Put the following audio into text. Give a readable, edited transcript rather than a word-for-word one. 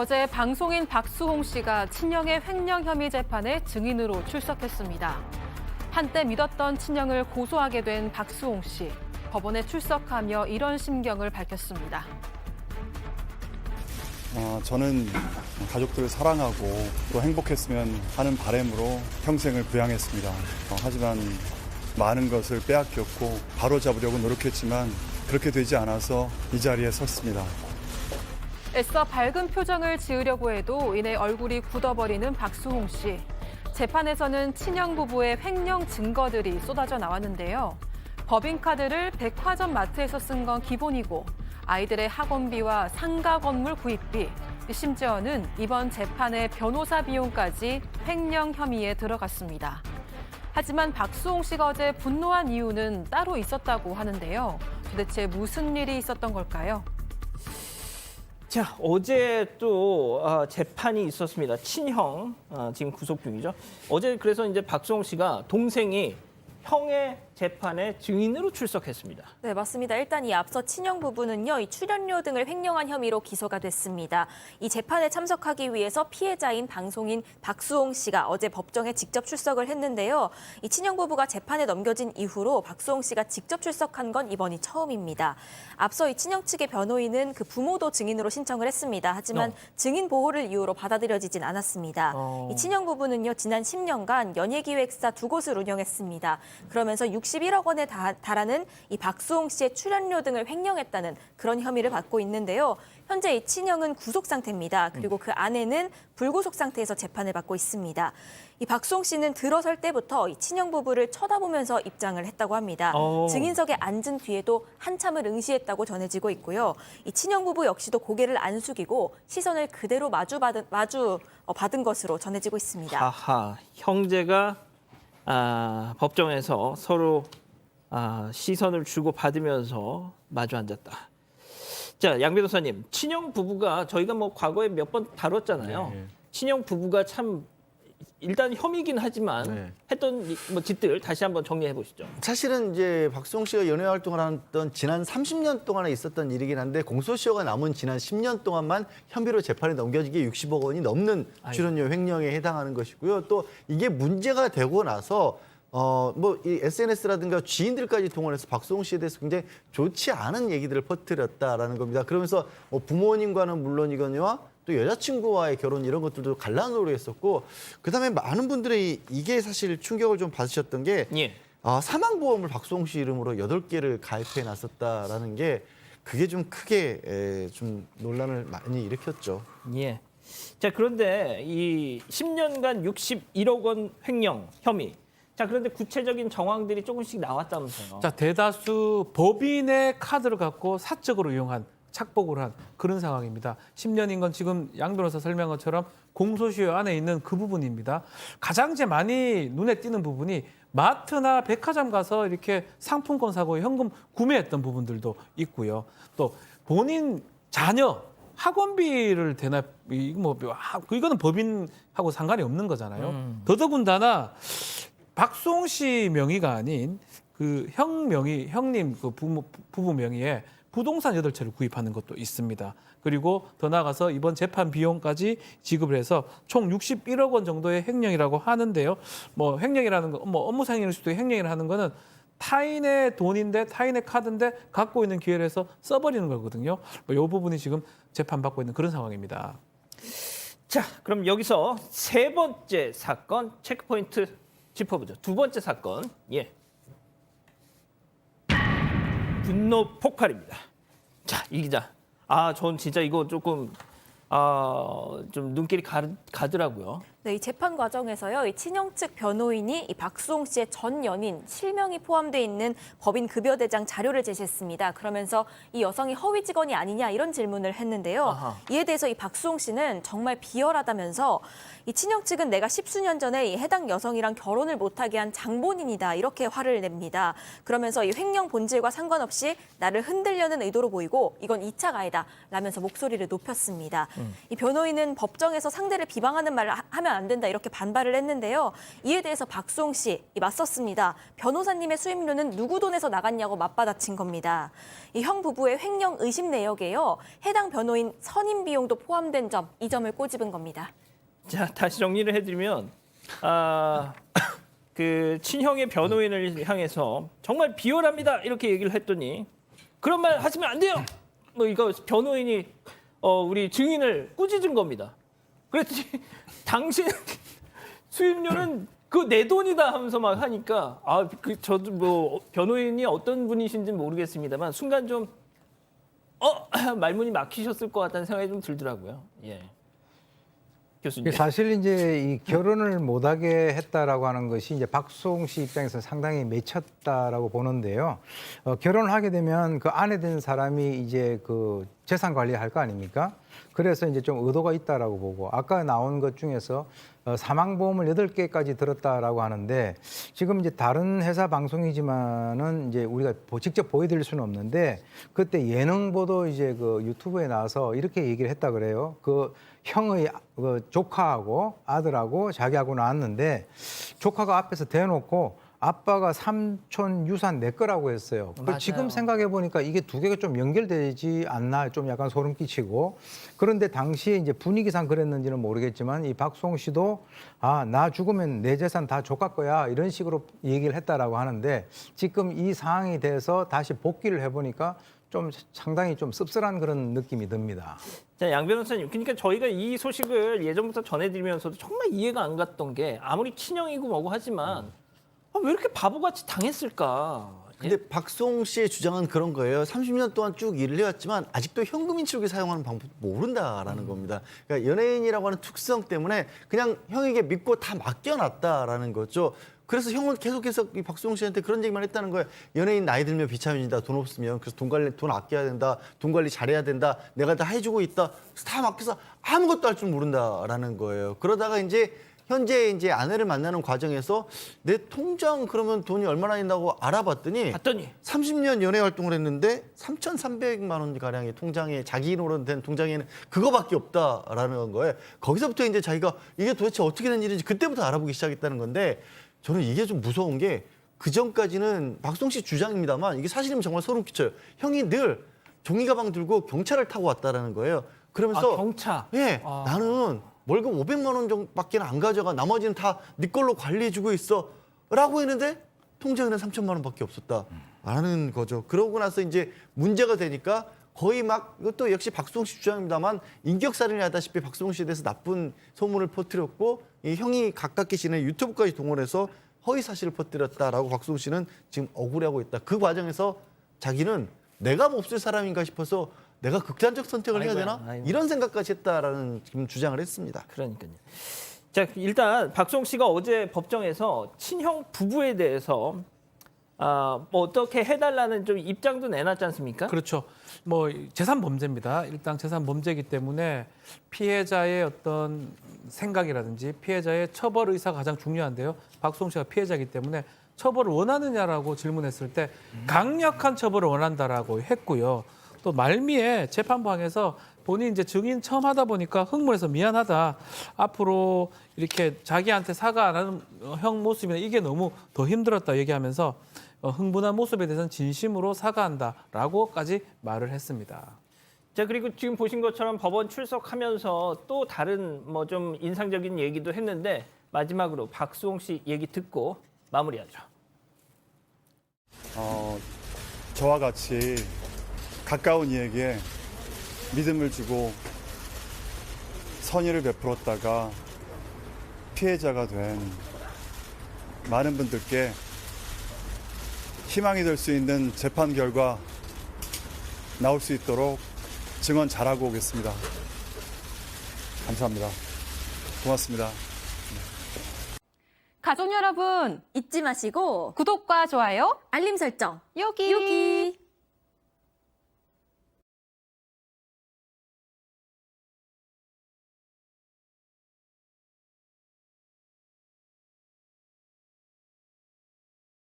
어제 방송인 박수홍 씨가 친형의 횡령 혐의 재판에 증인으로 출석했습니다. 한때 믿었던 친형을 고소하게 된 박수홍 씨. 법원에 출석하며 이런 심경을 밝혔습니다. 저는 가족들을 사랑하고 또 행복했으면 하는 바람으로 평생을 부양했습니다. 하지만 많은 것을 빼앗겼고 바로잡으려고 노력했지만 그렇게 되지 않아서 이 자리에 섰습니다. 애써 밝은 표정을 지으려고 해도 이내 얼굴이 굳어버리는 박수홍 씨. 재판에서는 친형 부부의 횡령 증거들이 쏟아져 나왔는데요. 법인카드를 백화점 마트에서 쓴 건 기본이고 아이들의 학원비와 상가 건물 구입비, 심지어는 이번 재판의 변호사 비용까지 횡령 혐의에 들어갔습니다. 하지만 박수홍 씨가 어제 분노한 이유는 따로 있었다고 하는데요. 도대체 무슨 일이 있었던 걸까요? 자, 어제 또 재판이 있었습니다. 친형 지금 구속 중이죠. 어제 그래서 이제 박수홍 씨가 동생이 형의 재판에 증인으로 출석했습니다. 네, 맞습니다. 일단 이 앞서 친형 부부는요, 이 출연료 등을 횡령한 혐의로 기소가 됐습니다. 이 재판에 참석하기 위해서 피해자인 방송인 박수홍 씨가 어제 법정에 직접 출석을 했는데요. 이 친형 부부가 재판에 넘겨진 이후로 박수홍 씨가 직접 출석한 건 이번이 처음입니다. 앞서 이 친형 측의 변호인은 그 부모도 증인으로 신청을 했습니다. 하지만 증인 보호를 이유로 받아들여지진 않았습니다. 이 친형 부부는요, 지난 10년간 연예기획사 2곳을 운영했습니다. 그러면서 61억 원에 달하는 이 박수홍 씨의 출연료 등을 횡령했다는 그런 혐의를 받고 있는데요. 현재 이 친형은 구속 상태입니다. 그리고 그 아내는 불구속 상태에서 재판을 받고 있습니다. 이 박수홍 씨는 들어설 때부터 이 친형 부부를 쳐다보면서 입장을 했다고 합니다. 증인석에 앉은 뒤에도 한참을 응시했다고 전해지고 있고요. 이 친형 부부 역시도 고개를 안 숙이고 시선을 그대로 받은 것으로 전해지고 있습니다. 하하, 형제가 법정에서 서로 시선을 주고 받으면서 마주 앉았다. 자, 양 변호사님, 친형 부부가 저희가 뭐 과거에 몇 번 다뤘잖아요. 네. 친형 부부가 참 일단 혐의긴 하지만 네. 했던 뭐 짓들 다시 한번 정리해 보시죠. 사실은 이제 박수홍 씨가 연예 활동을 했던 지난 30년 동안에 있었던 일이긴 한데 공소시효가 남은 지난 10년 동안만 혐의로 재판에 넘겨지게 60억 원이 넘는 출연료 횡령에 해당하는 것이고요. 또 이게 문제가 되고 나서 뭐 이 SNS라든가 지인들까지 동원해서 박수홍 씨에 대해서 굉장히 좋지 않은 얘기들을 퍼뜨렸다라는 겁니다. 그러면서 뭐 부모님과는 물론이거니와 또 여자친구와의 결혼 이런 것들도 갈라놓으려 했었고, 그다음에 많은 분들이 이게 사실 충격을 좀 받으셨던 게 사망보험을 박수홍 씨 이름으로 8개를 가입해 놨었다라는 게 그게 좀 크게 좀 논란을 많이 일으켰죠. 예. 자, 그런데 이 10년간 61억 원 횡령 혐의. 자, 그런데 구체적인 정황들이 조금씩 나왔다면서요. 자, 대다수 법인의 카드를 갖고 사적으로 이용한 착복을 한 그런 상황입니다. 10년인 건 지금 양 변호사 설명한 것처럼 공소시효 안에 있는 그 부분입니다. 가장 많이 눈에 띄는 부분이 마트나 백화점 가서 이렇게 상품권 사고 현금 구매했던 부분들도 있고요. 또 본인 자녀 학원비를 대납, 이거는 법인하고 상관이 없는 거잖아요. 더더군다나 박수홍 씨 명의가 아닌 그 형님 그 부부 명의의 부동산 8채를 구입하는 것도 있습니다. 그리고 더 나아가서 이번 재판 비용까지 지급을 해서 총 61억 원 정도의 횡령이라고 하는데요. 뭐 횡령이라는 거, 뭐 업무상행일 수도 횡령을 하는 거는 타인의 돈인데 타인의 카드인데 갖고 있는 기회를 해서 써버리는 거거든요. 이 부분이 지금 재판받고 있는 그런 상황입니다. 자, 그럼 여기서 세 번째 사건 체크포인트 짚어보죠. 두 번째 사건, 분노 폭발입니다. 자, 이 기자. 전 진짜 이거 조금 좀 눈길이 가더라고요. 네, 이 재판 과정에서요, 이 친형 측 변호인이 이 박수홍 씨의 전 연인 실명이 포함돼 있는 법인 급여대장 자료를 제시했습니다. 그러면서 이 여성이 허위 직원이 아니냐 이런 질문을 했는데요. 이에 대해서 이 박수홍 씨는 정말 비열하다면서 이 친형 측은 내가 10수년 전에 이 해당 여성이랑 결혼을 못하게 한 장본인이다 이렇게 화를 냅니다. 그러면서 이 횡령 본질과 상관없이 나를 흔들려는 의도로 보이고 이건 2차 가해다 라면서 목소리를 높였습니다. 이 변호인은 법정에서 상대를 비방하는 말을 하면 이러면 안 된다 이렇게 반발을 했는데요. 이에 대해서 박수홍 씨 맞섰습니다. 변호사님의 수임료는 누구 돈에서 나갔냐고 맞받아친 겁니다. 이 형 부부의 횡령 의심 내역에요. 해당 변호인 선임 비용도 포함된 점, 이 점을 꼬집은 겁니다. 자, 다시 정리를 해드리면 그 친형의 변호인을 향해서 정말 비열합니다 이렇게 얘기를 했더니 그런 말 하시면 안 돼요. 뭐 이거 변호인이 우리 증인을 꾸짖은 겁니다. 그랬더니 당신 수임료는 그 내 돈이다 하면서 막 하니까 저도 뭐 변호인이 어떤 분이신지 모르겠습니다만 순간 좀 말문이 막히셨을 것 같다는 생각이 좀 들더라고요. 예. 교수님. 사실 이제 이 결혼을 못하게 했다라고 하는 것이 이제 박수홍 씨 입장에서 상당히 맺혔다라고 보는데요. 결혼을 하게 되면 그 아내 된 사람이 이제 그 재산 관리할 거 아닙니까? 그래서 이제 좀 의도가 있다라고 보고 아까 나온 것 중에서 사망보험을 8개까지 들었다라고 하는데 지금 이제 다른 회사 방송이지만은 이제 우리가 직접 보여드릴 수는 없는데 그때 예능 보도 이제 그 유튜브에 나와서 이렇게 얘기를 했다 그래요. 그 형의 그 조카하고 아들하고 자기하고 나왔는데 조카가 앞에서 대놓고 아빠가 삼촌 유산 내 거라고 했어요. 지금 생각해 보니까 이게 두 개가 좀 연결되지 않나 좀 약간 소름 끼치고 그런데 당시에 이제 분위기상 그랬는지는 모르겠지만 이 박수홍 씨도 나 죽으면 내 재산 다 조카 거야 이런 식으로 얘기를 했다라고 하는데 지금 이 상황에 대해서 다시 복귀를 해보니까 좀 상당히 좀 씁쓸한 그런 느낌이 듭니다. 자, 양 변호사님, 그러니까 저희가 이 소식을 예전부터 전해드리면서도 정말 이해가 안 갔던 게 아무리 친형이고 뭐고 하지만 왜 이렇게 바보같이 당했을까? 근데 박수홍 씨의 주장은 그런 거예요. 30년 동안 쭉 일을 해왔지만 아직도 현금 인출기 사용하는 방법 모른다라는 겁니다. 그러니까 연예인이라고 하는 특성 때문에 그냥 형에게 믿고 다 맡겨놨다라는 거죠. 그래서 형은 계속해서 이 박수홍 씨한테 그런 얘기만 했다는 거예요. 연예인 나이 들면 비참해진다. 돈 없으면. 그래서 돈 아껴야 된다. 돈 관리 잘해야 된다. 내가 다 해주고 있다. 그래서 다 맡겨서 아무것도 할 줄 모른다라는 거예요. 그러다가 이제 현재 이제 아내를 만나는 과정에서 내 통장 그러면 돈이 얼마나 있다고 알아봤더니 30년 연애 활동을 했는데 3,300만 원 가량의 통장에 자기 이름으로 된 통장에는 그거밖에 없다라는 거예요. 거기서부터 이제 자기가 이게 도대체 어떻게 된 일인지 그때부터 알아보기 시작했다는 건데 저는 이게 좀 무서운 게 그 전까지는 박수홍 씨 주장입니다만 이게 사실이면 정말 소름 끼쳐요. 형이 늘 종이 가방 들고 경찰을 타고 왔다라는 거예요. 그러면서 경차. 예, 나는 월급 500만 원 정도밖에 안 가져가 나머지는 다 네 걸로 관리해주고 있어 라고 했는데 통장에는 3천만 원밖에 없었다라는 거죠. 그러고 나서 이제 문제가 되니까 거의 막 이것도 역시 박수홍 씨 주장입니다만 인격살인을 하다시피 박수홍 씨에 대해서 나쁜 소문을 퍼뜨렸고 이 형이 가깝게 지낸 유튜브까지 동원해서 허위 사실을 퍼뜨렸다라고 박수홍 씨는 지금 억울해하고 있다. 그 과정에서 자기는 내가 몹쓸 사람인가 싶어서 내가 극단적 선택을 해야 되나? 이런 생각까지 했다라는 지금 주장을 했습니다. 그러니까요. 자, 일단 박수홍 씨가 어제 법정에서 친형 부부에 대해서 뭐 어떻게 해달라는 좀 입장도 내놨지 않습니까? 그렇죠. 뭐 재산 범죄입니다. 일단 재산 범죄이기 때문에 피해자의 어떤 생각이라든지 피해자의 처벌 의사가 가장 중요한데요. 박수홍 씨가 피해자이기 때문에 처벌을 원하느냐라고 질문했을 때 강력한 처벌을 원한다라고 했고요. 또 말미에 재판부항에서 본인 이제 증인 처음 하다 보니까 흥분해서 미안하다. 앞으로 이렇게 자기한테 사과 안 하는 형 모습이나 이게 너무 더 힘들었다 얘기하면서 흥분한 모습에 대해서는 진심으로 사과한다라고까지 말을 했습니다. 자, 그리고 지금 보신 것처럼 법원 출석하면서 또 다른 뭐 좀 인상적인 얘기도 했는데 마지막으로 박수홍 씨 얘기 듣고 마무리하죠. 저와 같이 가까운 이에게 믿음을 주고 선의를 베풀었다가 피해자가 된 많은 분들께 희망이 될 수 있는 재판 결과 나올 수 있도록 증언 잘하고 오겠습니다. 감사합니다. 고맙습니다. 가족 여러분, 잊지 마시고 구독과 좋아요, 알림 설정 여기. 여기.